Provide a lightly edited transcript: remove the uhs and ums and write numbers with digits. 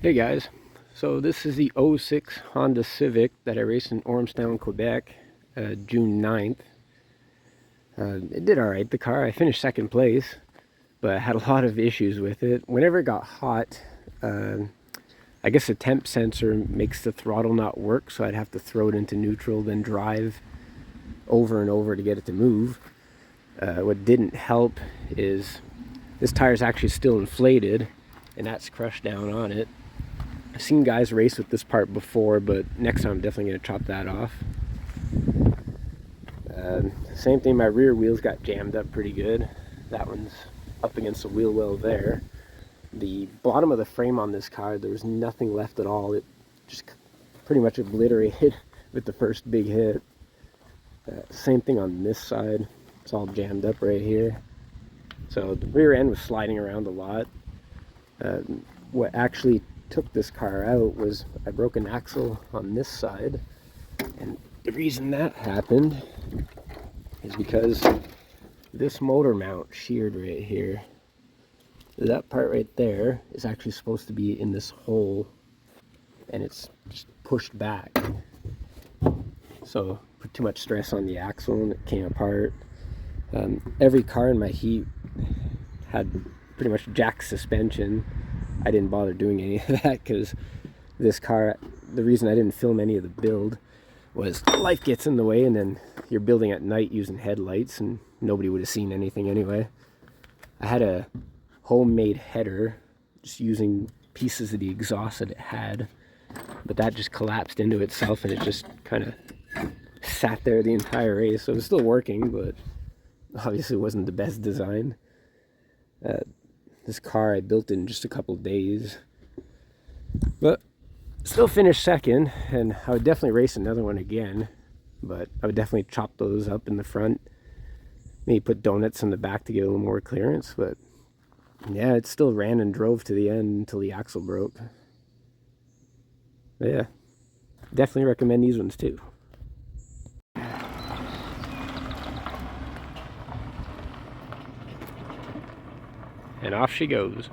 Hey guys, so this is the '06 Honda Civic that I raced in Ormstown, Quebec, June 9th. It did alright, the car. I finished second place, but I had a lot of issues with it. Whenever it got hot, I guess the temp sensor makes the throttle not work, so I'd have to throw it into neutral, then drive over and over to get it to move. What didn't help is this tire's actually still inflated, and that's crushed down on it. I've seen guys race with this part before, but next time I'm definitely going to chop that off. Same thing, my rear wheels got jammed up pretty good. That one's up against the wheel well there. The bottom of the frame on this car, there was nothing left at all. It just pretty much obliterated with the first big hit. Same thing on this side. It's all jammed up right here. So the rear end was sliding around a lot. What actually took this car out was I broke an axle on this side, and the reason that happened is because this motor mount sheared right here. That part right there is actually supposed to be in this hole, and it's just pushed back, so put too much stress on the axle and it came apart. Every car in my heat had pretty much jack suspension. I didn't bother doing any of that because this car, the reason I didn't film any of the build was life gets in the way, and then you're building at night using headlights and nobody would have seen anything anyway. I had a homemade header just using pieces of the exhaust that it had, but that just collapsed into itself and it just kind of sat there the entire race. So it was still working, but obviously wasn't the best design. This car I built in just a couple days, but still finished second, and I would definitely race another one again, but I would definitely chop those up in the front, maybe put donuts in the back to get a little more clearance. But yeah, it still ran and drove to the end until the axle broke. But yeah, definitely recommend these ones too. And off she goes.